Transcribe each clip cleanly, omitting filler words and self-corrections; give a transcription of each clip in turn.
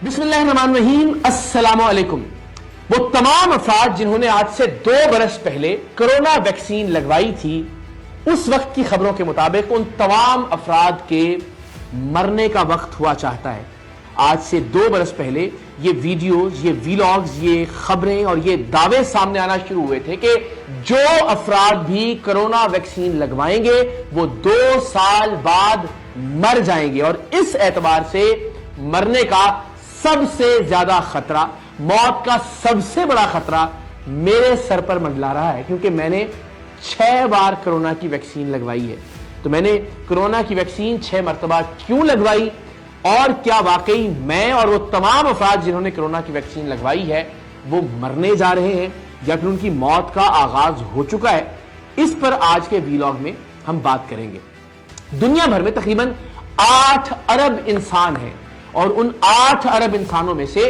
بسم اللہ الرحمن الرحیم، السلام علیکم۔ وہ تمام افراد جنہوں نے آج سے 2 برس پہلے کرونا ویکسین لگوائی تھی، اس وقت کی خبروں کے مطابق ان تمام افراد کے مرنے کا وقت ہوا چاہتا ہے۔ آج سے 2 برس پہلے یہ ویڈیوز، یہ ویلاگز، یہ خبریں اور یہ دعوے سامنے آنا شروع ہوئے تھے کہ جو افراد بھی کرونا ویکسین لگوائیں گے وہ 2 سال بعد مر جائیں گے، اور اس اعتبار سے مرنے کا سب سے زیادہ خطرہ، موت کا سب سے بڑا خطرہ میرے سر پر منڈلا رہا ہے، کیونکہ میں نے 6 بار کرونا کی ویکسین لگوائی ہے۔ تو میں نے کرونا کی ویکسین 6 مرتبہ کیوں لگوائی، اور کیا واقعی میں اور وہ تمام افراد جنہوں نے کرونا کی ویکسین لگوائی ہے وہ مرنے جا رہے ہیں یا پھر ان کی موت کا آغاز ہو چکا ہے، اس پر آج کے ویلاگ میں ہم بات کریں گے۔ دنیا بھر میں تقریباً 8 ارب انسان ہیں، اور ان 8 ارب انسانوں میں سے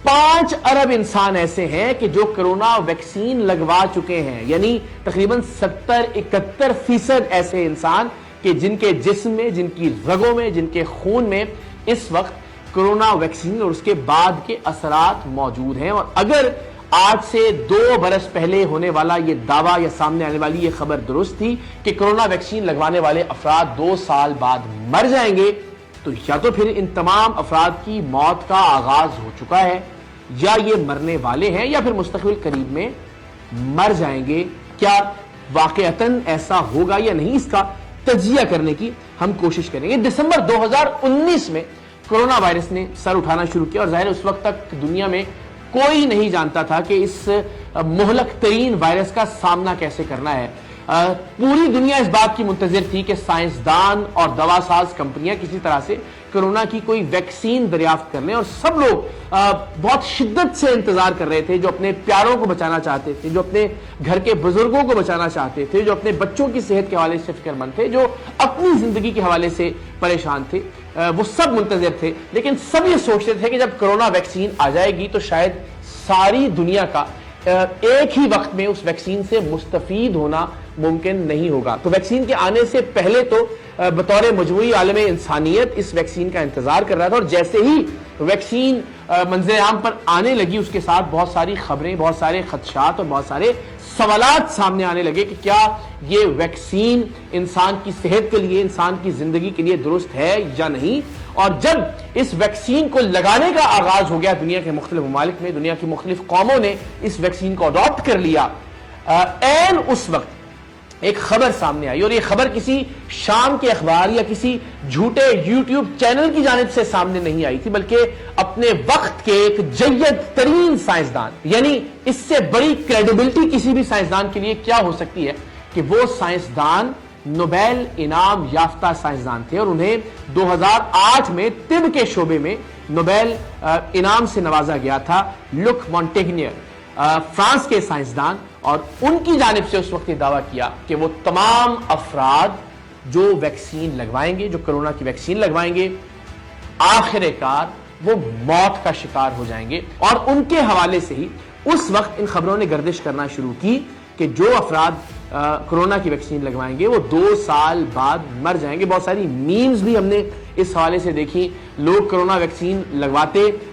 5 ارب انسان ایسے ہیں کہ جو کرونا ویکسین لگوا چکے ہیں، یعنی تقریباً 70-71% ایسے انسان کہ جن کے جسم میں، جن کی رگوں میں، جن کے خون میں اس وقت کرونا ویکسین اور اس کے بعد کے اثرات موجود ہیں۔ اور اگر آج سے 2 برس پہلے ہونے والا یہ دعویٰ یا سامنے آنے والی یہ خبر درست تھی کہ کرونا ویکسین لگوانے والے افراد 2 سال بعد مر جائیں گے، تو یا تو پھر ان تمام افراد کی موت کا آغاز ہو چکا ہے، یا یہ مرنے والے ہیں، یا پھر مستقبل قریب میں مر جائیں گے۔ کیا واقعتاً ایسا ہوگا یا نہیں، اس کا تجزیہ کرنے کی ہم کوشش کریں گے۔ دسمبر 2019 میں کرونا وائرس نے سر اٹھانا شروع کیا، اور ظاہر اس وقت تک دنیا میں کوئی نہیں جانتا تھا کہ اس مہلک ترین وائرس کا سامنا کیسے کرنا ہے۔ پوری دنیا اس بات کی منتظر تھی کہ سائنسدان اور دوا ساز کمپنیاں کسی طرح سے کرونا کی کوئی ویکسین دریافت کر لیں، اور سب لوگ بہت شدت سے انتظار کر رہے تھے، جو اپنے پیاروں کو بچانا چاہتے تھے، جو اپنے گھر کے بزرگوں کو بچانا چاہتے تھے، جو اپنے بچوں کی صحت کے حوالے سے فکر مند تھے، جو اپنی زندگی کے حوالے سے پریشان تھے، وہ سب منتظر تھے۔ لیکن سب یہ سوچتے تھے کہ جب کرونا ویکسین آ جائے گی تو شاید ساری دنیا کا ایک ہی وقت میں اس ویکسین سے مستفید ہونا ممکن نہیں ہوگا۔ تو ویکسین کے آنے سے پہلے تو بطور مجموعی عالم انسانیت اس ویکسین کا انتظار کر رہا تھا، اور جیسے ہی ویکسین منظر عام پر آنے لگی اس کے ساتھ بہت ساری خبریں، بہت سارے خدشات اور بہت سارے سوالات سامنے آنے لگے کہ کیا یہ ویکسین انسان کی صحت کے لیے، انسان کی زندگی کے لیے درست ہے یا نہیں۔ اور جب اس ویکسین کو لگانے کا آغاز ہو گیا دنیا کے مختلف ممالک میں، دنیا کی مختلف قوموں نے اس ویکسین کو اڈاپٹ کر لیا، عین اس وقت ایک خبر سامنے آئی، اور یہ خبر کسی شام کے اخبار یا کسی جھوٹے یوٹیوب چینل کی جانب سے سامنے نہیں آئی تھی، بلکہ اپنے وقت کے ایک جید ترین سائنسدان، یعنی اس سے بڑی کریڈیبلٹی کسی بھی سائنسدان کے لیے کیا ہو سکتی ہے کہ وہ سائنسدان نوبیل انعام یافتہ سائنسدان تھے، اور انہیں 2008 میں طب کے شعبے میں نوبیل انعام سے نوازا گیا تھا۔ لک مونٹیگنیئر فرانس کے سائنسدان، اور ان کی جانب سے اس وقت یہ دعویٰ کیا کہ وہ تمام افراد جو ویکسین لگوائیں گے، جو کرونا کی ویکسین لگوائیں گے، آخر کار وہ موت کا شکار ہو جائیں گے۔ اور ان کے حوالے سے ہی اس وقت ان خبروں نے گردش کرنا شروع کی کہ جو افراد کرونا کی ویکسین لگوائیں گے وہ 2 سال بعد مر جائیں گے۔ بہت ساری میمز بھی ہم نے اس حوالے سے دیکھی، لوگ کرونا ویکسین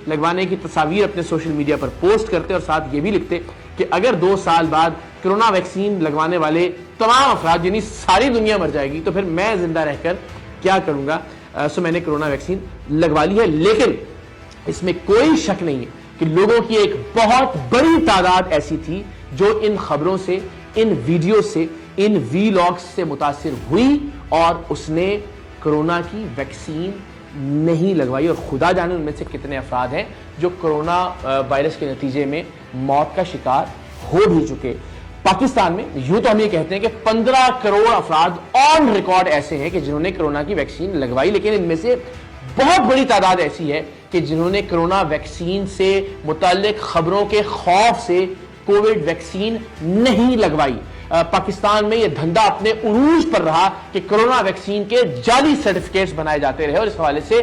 لگوانے کی تصاویر اپنے سوشل میڈیا پر پوسٹ کرتے اور ساتھ یہ بھی لکھتے کہ اگر 2 سال بعد کرونا ویکسین لگوانے والے تمام افراد یعنی ساری دنیا مر جائے گی تو پھر میں زندہ رہ کر کیا کروں گا۔ سو میں نے کرونا ویکسین لگوا لی ہے، لیکن اس میں کوئی شک نہیں ہے کہ لوگوں کی ایک بہت بڑی تعداد ایسی تھی جو ان خبروں سے، ان ویڈیو سے، ان ویلاگز سے متاثر ہوئی اور اس نے کرونا کی ویکسین نہیں لگوائی، اور خدا جانے ان میں سے کتنے افراد ہیں جو کرونا وائرس کے نتیجے میں موت کا شکار ہو بھی چکے۔ پاکستان میں یوں تو ہم یہ کہتے ہیں کہ 15 کروڑ افراد آن ریکارڈ ایسے ہیں کہ جنہوں نے کرونا کی ویکسین لگوائی، لیکن ان میں سے بہت بڑی تعداد ایسی ہے کہ جنہوں نے کرونا ویکسین سے متعلق خبروں کے خوف سے کووڈ ویکسین نہیں لگوائی۔ پاکستان میں یہ دھندا اپنے عروج پر رہا کہ کرونا ویکسین کے جعلی سرٹیفکیٹس بنائے جاتے رہے، اور اس حوالے سے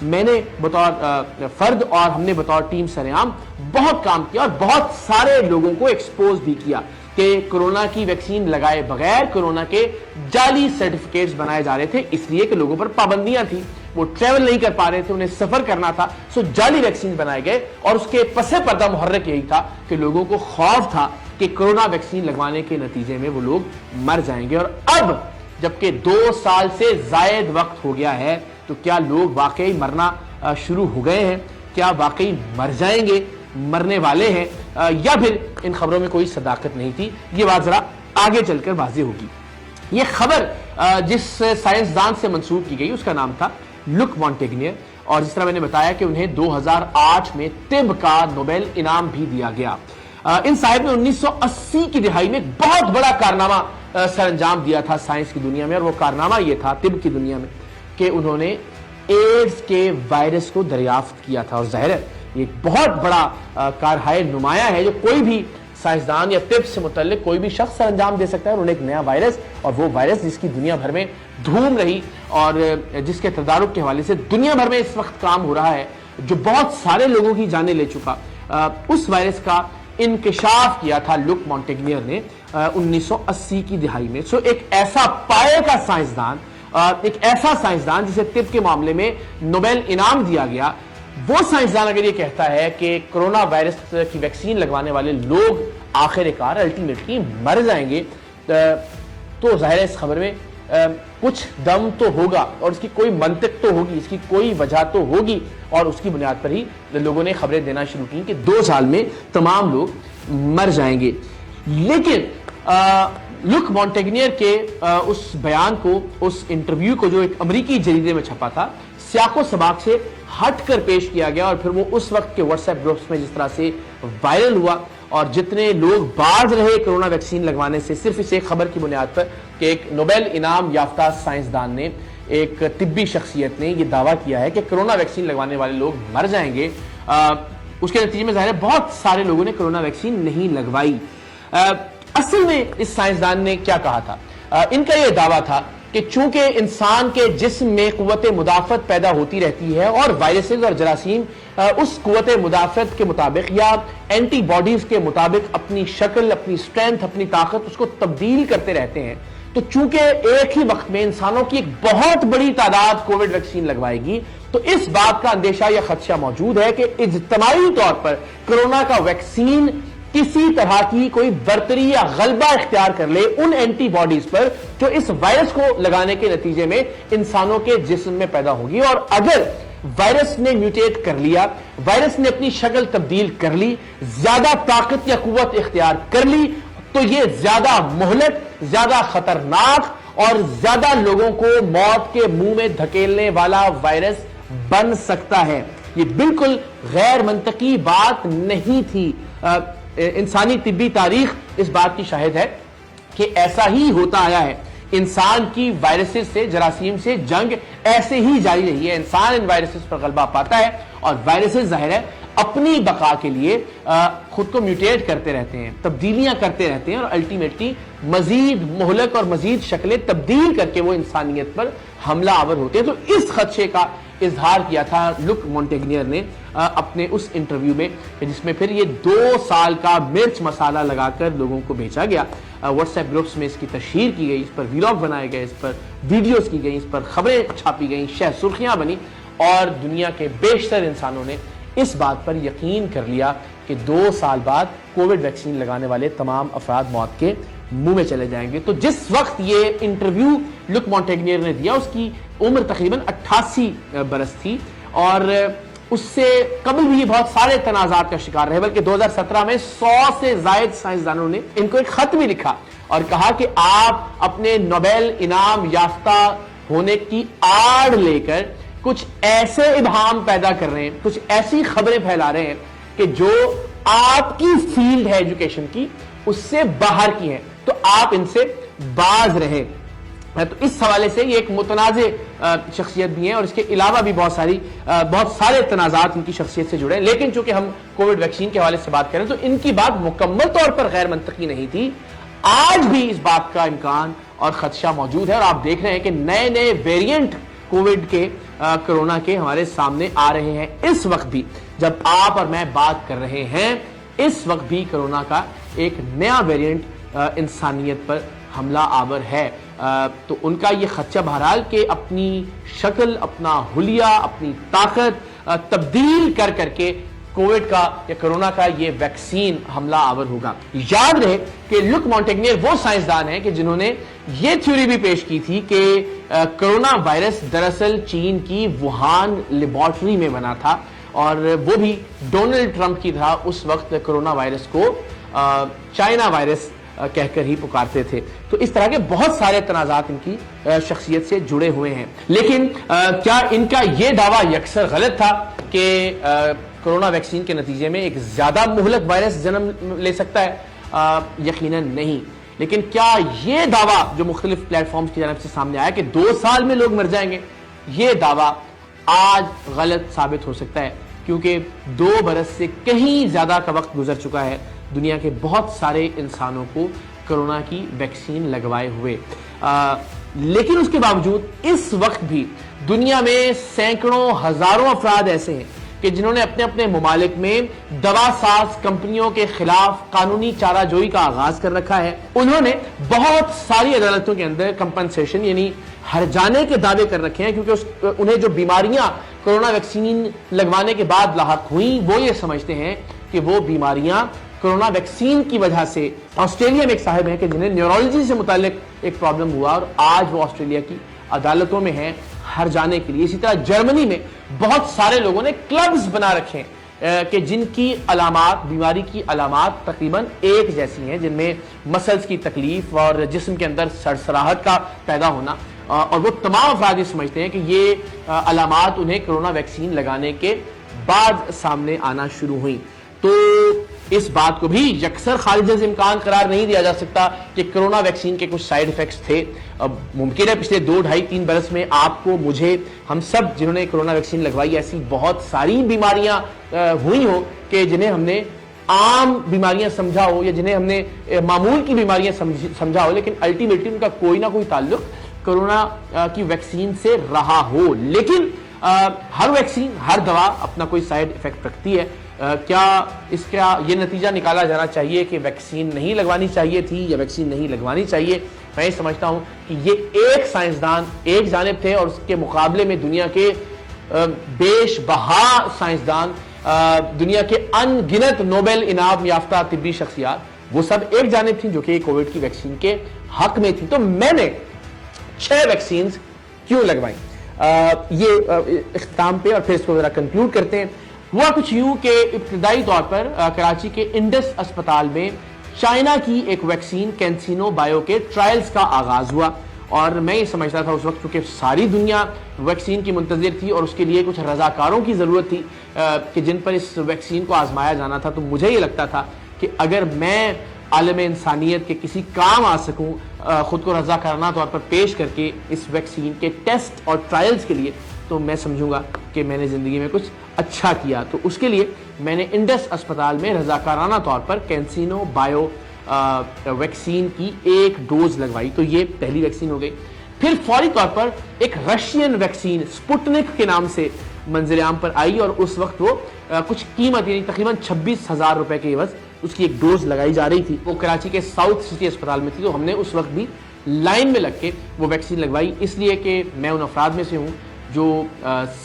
میں نے بطور فرد اور ہم نے بطور ٹیم سرعام بہت کام کیا، اور بہت سارے لوگوں کو ایکسپوز بھی کیا کہ کرونا کی ویکسین لگائے بغیر کرونا کے جعلی سرٹیفکیٹس بنائے جا رہے تھے، اس لیے کہ لوگوں پر پابندیاں تھیں۔ وہ ٹریول نہیں کر پا رہے تھے, انہیں سفر کرنا تھا, سو جعلی ویکسین بنائے گئے اور اس کے پس پردہ محرک یہی تھا کہ لوگوں کو خوف تھا کہ کرونا ویکسین لگوانے کے نتیجے میں وہ لوگ مر جائیں گے. اور اب جبکہ 2 سال سے زائد وقت ہو گیا ہے تو کیا لوگ واقعی مرنا شروع ہو گئے ہیں؟ کیا واقعی مر جائیں گے, مرنے والے ہیں, یا پھر ان خبروں میں کوئی صداقت نہیں تھی؟ یہ بات ذرا آگے چل کر واضح ہوگی. یہ خبر جس سائنسدان سے منسوب کی گئی اس کا نام تھا لک مونٹیگنیئر, اور جس طرح میں نے بتایا کہ انہیں 2008 میں طب کا نوبل انعام بھی دیا گیا. ان صاحب نے 1980 کی دہائی میں بہت بڑا کارنامہ سر انجام دیا تھا سائنس کی دنیا میں, اور وہ کارنامہ یہ تھا طب کی دنیا میں کہ انہوں نے ایڈز کے وائرس کو دریافت کیا تھا. اور ظاہر ہے یہ بہت بڑا کارہائے نمایاں ہے جو کوئی بھی سائنسدان یا طب سے متعلق کوئی بھی شخص سر انجام دے سکتا ہے. انہوں نے ایک نیا وائرس, اور وہ وائرس جس کی دنیا بھر میں دھوم رہی اور جس کے تدارک کے حوالے سے دنیا بھر میں اس وقت کام ہو رہا ہے, جو بہت سارے لوگوں کی جانیں لے چکا, اس وائرس کا انکشاف کیا تھا لک مونٹیگنیئر نے 1980 کی دہائی میں. سو ایک ایسا پائے کا سائنسدان, ایک ایسا سائنسدان جسے طب کے معاملے میں نوبل انعام دیا گیا, وہ سائنسدان اگر یہ کہتا ہے کہ کرونا وائرس کی ویکسین لگوانے والے لوگ آخر کار الٹیمیٹلی مر جائیں گے, تو ظاہر ہے اس خبر میں کچھ دم تو ہوگا اور اس کی کوئی منطق تو ہوگی, اس کی کوئی وجہ تو ہوگی, اور اس کی بنیاد پر ہی لوگوں نے خبریں دینا شروع کی کہ 2 سال میں تمام لوگ مر جائیں گے. لیکن لک مونٹیگنیئر کے اس بیان کو, اس انٹرویو کو جو ایک امریکی جریدے میں چھپا تھا, سیاق و سباق سے ہٹ کر پیش کیا گیا, اور پھر وہ اس وقت کے واٹس ایپ گروپس میں جس طرح سے وائرل ہوا, اور جتنے لوگ باز رہے کرونا ویکسین لگوانے سے صرف اس ایک خبر کی بنیاد پر کہ ایک نوبل انعام یافتہ سائنسدان نے, ایک طبی شخصیت نے یہ دعویٰ کیا ہے کہ کرونا ویکسین لگوانے والے لوگ مر جائیں گے, اس کے نتیجے میں ظاہر ہے بہت سارے لوگوں نے کرونا ویکسین نہیں لگوائی. اصل میں اس سائنسدان نے کیا کہا تھا؟ ان کا یہ دعویٰ تھا کہ چونکہ انسان کے جسم میں قوت مدافعت پیدا ہوتی رہتی ہے اور وائرسز اور جراثیم اس قوت مدافعت کے مطابق یا اینٹی باڈیز کے مطابق اپنی شکل, اپنی سٹرینتھ, اپنی طاقت اس کو تبدیل کرتے رہتے ہیں, تو چونکہ ایک ہی وقت میں انسانوں کی ایک بہت بڑی تعداد کووڈ ویکسین لگوائے گی, تو اس بات کا اندیشہ یا خدشہ موجود ہے کہ اجتماعی طور پر کرونا کا ویکسین کسی طرح کی کوئی برتری یا غلبہ اختیار کر لے ان اینٹی باڈیز پر جو اس وائرس کو لگانے کے نتیجے میں انسانوں کے جسم میں پیدا ہوگی. اور اگر وائرس نے میوٹیٹ کر لیا, وائرس نے اپنی شکل تبدیل کر لی, زیادہ طاقت یا قوت اختیار کر لی, تو یہ زیادہ مہلک, زیادہ خطرناک اور زیادہ لوگوں کو موت کے منہ میں دھکیلنے والا وائرس بن سکتا ہے. یہ بالکل غیر منطقی بات نہیں تھی. انسانی طبی تاریخ اس بات کی شاہد ہے کہ ایسا ہی ہوتا آیا ہے. انسان کی وائرسز سے, جراثیم سے جنگ ایسے ہی جاری رہی ہے. انسان ان وائرسز پر غلبہ پاتا ہے, اور وائرسز ظاہر ہے اپنی بقا کے لیے خود کو میوٹیٹ کرتے رہتے ہیں, تبدیلیاں کرتے رہتے ہیں, اور الٹیمیٹلی مزید مہلک اور مزید شکلیں تبدیل کر کے وہ انسانیت پر حملہ آور ہوتے ہیں. تو اس خدشے کا اظہار کیا تھا لک مونٹیگنیئر نے اپنے اس انٹرویو میں, جس میں پھر یہ 2 سال کا مرچ مسالہ لگا کر لوگوں کو بھیجا گیا. واٹس ایپ گروپس میں اس کی تشہیر کی گئی, اس پر ویلاگ بنائے گئے, اس پر ویڈیوز کی گئی, اس پر خبریں چھاپی گئیں, شہ سرخیاں بنی, اور دنیا کے بیشتر انسانوں نے اس بات پر یقین کر لیا کہ 2 سال بعد کووڈ ویکسین لگانے والے تمام افراد موت کے منہ میں چلے جائیں گے. تو جس وقت یہ انٹرویو لک مونٹیگنیئر نے دیا اس کی عمر تقریباً 88 برس تھی, اور اس سے قبل بھی یہ بہت سارے تنازعات کا شکار رہے, بلکہ 2017 میں 100 سے زائد سائنسدانوں نے ان کو ایک خط بھی لکھا اور کہا کہ آپ اپنے نوبل انعام یافتہ ہونے کی آڑ لے کر کچھ ایسے ابہام پیدا کر رہے ہیں, کچھ ایسی خبریں پھیلا رہے ہیں کہ جو آپ کی فیلڈ ہے ایجوکیشن کی اس سے باہر کی ہیں, تو آپ ان سے باز رہیں. تو اس حوالے سے یہ ایک متنازع شخصیت بھی ہیں, اور اس کے علاوہ بھی بہت سارے تنازعات ان کی شخصیت سے جڑے ہیں. لیکن چونکہ ہم کووڈ ویکسین کے حوالے سے بات کریں تو ان کی بات مکمل طور پر غیر منطقی نہیں تھی. آج بھی اس بات کا امکان اور خدشہ موجود ہے, اور آپ دیکھ رہے ہیں کہ نئے نئے ویریئنٹ کووڈ کے, کرونا کے ہمارے سامنے آ رہے ہیں. اس وقت بھی جب آپ اور میں بات کر رہے ہیں, اس وقت بھی کرونا کا ایک نیا ویریئنٹ انسانیت پر حملہ آور ہے، تو ان کا یہ خدشہ بہرحال کہ اپنی شکل، اپنا حلیہ، اپنی طاقت تبدیل کر کر کے کووڈ کا یا کرونا کا یہ ویکسین حملہ آور ہوگا۔ یاد رہے کہ لک مونٹیگنیر وہ سائنسدان ہیں کہ جنہوں نے یہ تھیوری بھی پیش کی تھی کہ کرونا وائرس دراصل چین کی ووہان لیبارٹری میں بنا تھا، اور وہ بھی ڈونلڈ ٹرمپ کی طرح اس وقت کرونا وائرس کو چائنا وائرس کہہ کر ہی پکارتے تھے۔ تو اس طرح کے بہت سارے تنازعات ان کی شخصیت سے جڑے ہوئے ہیں، لیکن کیا ان کا یہ دعویٰ یکسر غلط تھا کہ کرونا ویکسین کے نتیجے میں ایک زیادہ مہلک وائرس جنم لے سکتا ہے؟ یقیناً نہیں۔ لیکن کیا یہ دعویٰ جو مختلف پلیٹ فارمز کی جانب سے سامنے آیا کہ 2 سال میں لوگ مر جائیں گے، یہ دعویٰ آج غلط ثابت ہو سکتا ہے، کیونکہ 2 برس سے کہیں زیادہ کا وقت گزر چکا ہے دنیا کے بہت سارے انسانوں کو کرونا کی ویکسین لگوائے ہوئے، لیکن اس کے باوجود اس وقت بھی دنیا میں سینکڑوں ہزاروں افراد ایسے ہیں کہ جنہوں نے اپنے اپنے ممالک میں دوا ساز کمپنیوں کے خلاف قانونی چارہ جوئی کا آغاز کر رکھا ہے۔ انہوں نے بہت ساری عدالتوں کے اندر کمپنسیشن یعنی ہرجانے کے دعوے کر رکھے ہیں، کیونکہ انہیں جو بیماریاں کرونا ویکسین لگوانے کے بعد لاحق ہوئیں وہ یہ سمجھتے ہیں کہ وہ بیماریاں کرونا ویکسین کی وجہ سے۔ آسٹریلیا میں ایک صاحب ہیں کہ جنہیں نیورولوجی سے متعلق ایک پرابلم ہوا اور آج وہ آسٹریلیا کی عدالتوں میں ہیں ہر جانے کے لیے۔ اسی طرح جرمنی میں بہت سارے لوگوں نے کلبز بنا رکھے ہیں کہ جن کی علامات، بیماری کی علامات تقریباً ایک جیسی ہیں، جن میں مسلز کی تکلیف اور جسم کے اندر سرسراہٹ کا پیدا ہونا، اور وہ تمام افراد یہ سمجھتے ہیں کہ یہ علامات انہیں کرونا ویکسین لگانے کے بعد سامنے آنا شروع ہوئیں۔ تو اس بات کو بھی یکسر خارج از امکان قرار نہیں دیا جا سکتا کہ کرونا ویکسین کے کچھ سائیڈ ایفیکٹس تھے۔ اب ممکن ہے پچھلے 2، 2.5، 3 برس میں آپ کو، مجھے، ہم سب جنہوں نے کرونا ویکسین لگوائی ایسی بہت ساری بیماریاں ہوئی ہوں کہ جنہیں ہم نے عام بیماریاں سمجھا ہو یا جنہیں ہم نے معمول کی بیماریاں سمجھا ہو، لیکن الٹیمیٹلی ان کا کوئی نہ کوئی تعلق کرونا کی ویکسین سے رہا ہو۔ لیکن ہر ویکسین، ہر دوا اپنا کوئی سائیڈ ایفیکٹ رکھتی ہے۔ کیا اس کا یہ نتیجہ نکالا جانا چاہیے کہ ویکسین نہیں لگوانی چاہیے تھی یا ویکسین نہیں لگوانی چاہیے؟ میں یہ سمجھتا ہوں کہ یہ ایک سائنسدان ایک جانب تھے اور اس کے مقابلے میں دنیا کے بیش بہا سائنسدان، دنیا کے ان گنت نوبل انعام یافتہ طبی شخصیات، وہ سب ایک جانب تھیں جو کہ کووڈ کی ویکسین کے حق میں تھیں۔ تو میں نے 6 ویکسینز کیوں لگوائیں، یہ اختتام پہ، اور پھر اس کو ذرا کنکلوڈ کرتے ہیں۔ ہوا کچھ یوں کہ ابتدائی طور پر کراچی کے انڈس اسپتال میں چائنا کی ایک ویکسین کینسینو بایو کے ٹرائلز کا آغاز ہوا، اور میں یہ سمجھتا تھا اس وقت کیونکہ ساری دنیا ویکسین کی منتظر تھی اور اس کے لیے کچھ رضاکاروں کی ضرورت تھی کہ جن پر اس ویکسین کو آزمایا جانا تھا، تو مجھے یہ لگتا تھا کہ اگر میں عالم انسانیت کے کسی کام آ سکوں خود کو رضاکارانہ طور پر پیش کر کے اس ویکسین کے ٹیسٹ اور ٹرائلز کے لیے، تو میں سمجھوں گا کہ میں نے زندگی میں کچھ اچھا کیا۔ تو اس کے لیے میں نے انڈس اسپتال میں رضاکارانہ طور پر کینسینو بایو ویکسین کی 1 ڈوز لگوائی، تو یہ پہلی ویکسین ہو گئی۔ پھر فوری طور پر ایک رشین ویکسین سپوٹنک کے نام سے منظر عام پر آئی، اور اس وقت وہ کچھ قیمت یعنی تقریباً 26,000 روپے کے عوض اس کی 1 ڈوز لگائی جا رہی تھی۔ وہ کراچی کے ساؤتھ سٹی اسپتال میں تھی، تو ہم نے اس وقت بھی لائن میں لگ کے وہ ویکسین لگوائی، اس لیے کہ میں ان افراد میں سے ہوں جو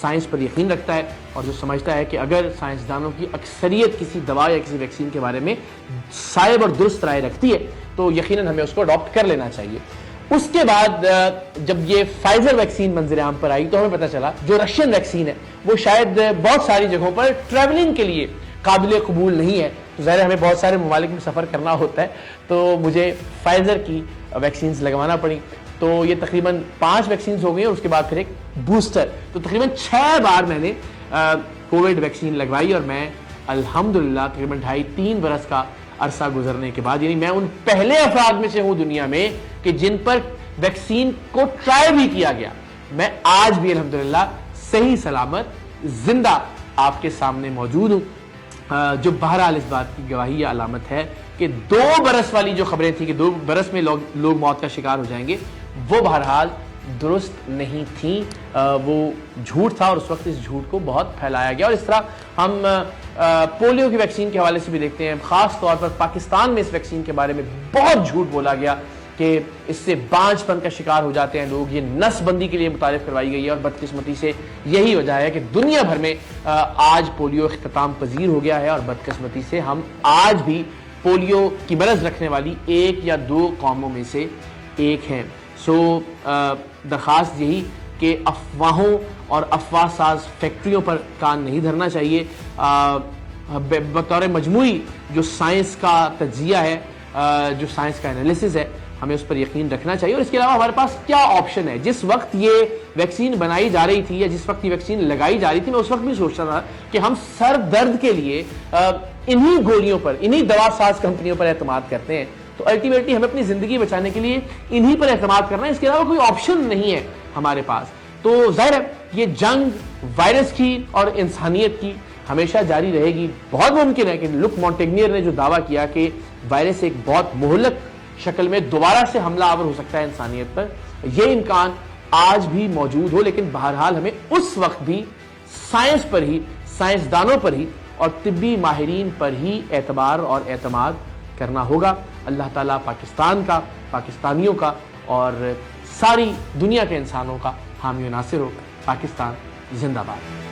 سائنس پر یقین رکھتا ہے اور جو سمجھتا ہے کہ اگر سائنسدانوں کی اکثریت کسی دوا یا کسی ویکسین کے بارے میں صائب اور درست رائے رکھتی ہے تو یقیناً ہمیں اس کو اڈاپٹ کر لینا چاہیے۔ اس کے بعد جب یہ فائزر ویکسین منظر عام پر آئی تو ہمیں پتہ چلا جو رشین ویکسین ہے وہ شاید بہت ساری جگہوں پر ٹریولنگ کے لیے قابل قبول نہیں ہے، تو ظاہر ہمیں بہت سارے ممالک میں سفر کرنا ہوتا ہے، تو مجھے فائزر کی ویکسینز لگوانا پڑی۔ تو یہ تقریباً 5 ویکسینز ہو گئی اور اس کے بعد پھر ایک بوسٹر، تو تقریباً 6 بار میں نے کووڈ ویکسین لگوائی، اور میں الحمدللہ تقریباً 2.5-3 برس کا عرصہ گزرنے کے بعد، یعنی میں ان پہلے افراد میں سے ہوں دنیا میں کہ جن پر ویکسین کو ٹرائی بھی کیا گیا، میں آج بھی الحمدللہ صحیح سلامت زندہ آپ کے سامنے موجود ہوں، جو بہرحال اس بات کی گواہی یا علامت ہے کہ 2 برس والی جو خبریں تھیں کہ 2 برس میں لوگ موت کا شکار ہو جائیں گے، وہ بہرحال درست نہیں تھیں، وہ جھوٹ تھا، اور اس وقت اس جھوٹ کو بہت پھیلایا گیا۔ اور اس طرح ہم پولیو کی ویکسین کے حوالے سے بھی دیکھتے ہیں، خاص طور پر پاکستان میں اس ویکسین کے بارے میں بہت جھوٹ بولا گیا کہ اس سے بانجھ پن کا شکار ہو جاتے ہیں لوگ. یہ نس بندی کے لیے متعارف کروائی گئی ہے اور بدقسمتی سے یہی وجہ ہے کہ دنیا بھر میں آج پولیو اختتام پذیر ہو گیا ہے اور بدقسمتی سے ہم آج بھی پولیو کی مرض رکھنے والی 1 یا 2 قوموں میں سے ایک ہیں. سو درخواست یہی کہ افواہوں اور افواہ ساز فیکٹریوں پر کان نہیں دھرنا چاہیے. بطور مجموعی جو سائنس کا تجزیہ ہے, جو سائنس کا انالیسس ہے, ہمیں اس پر یقین رکھنا چاہیے. اور اس کے علاوہ ہمارے پاس کیا آپشن ہے؟ جس وقت یہ ویکسین بنائی جا رہی تھی یا جس وقت یہ ویکسین لگائی جا رہی تھی, میں اس وقت بھی سوچتا تھا کہ ہم سر درد کے لیے انہی گولیوں پر, انہی دوا ساز کمپنیوں پر اعتماد کرتے ہیں, تو الٹیمیٹلی ہمیں اپنی زندگی بچانے کے لیے انہی پر اعتماد کرنا ہے. اس کے علاوہ کوئی آپشن نہیں ہے ہمارے پاس. تو ظاہر ہے یہ جنگ وائرس کی اور انسانیت کی ہمیشہ جاری رہے گی. بہت ممکن ہے کہ لک مونٹیگنیئر نے جو دعویٰ کیا کہ وائرس ایک بہت مہلک شکل میں دوبارہ سے حملہ آور ہو سکتا ہے انسانیت پر, یہ امکان آج بھی موجود ہو, لیکن بہرحال ہمیں اس وقت بھی سائنس پر ہی, سائنسدانوں پر ہی اور طبی ماہرین پر ہی اعتبار اور اعتماد کرنا ہوگا. اللہ تعالیٰ پاکستان کا, پاکستانیوں کا اور ساری دنیا کے انسانوں کا حامی و ناصر ہو. پاکستان زندہ باد.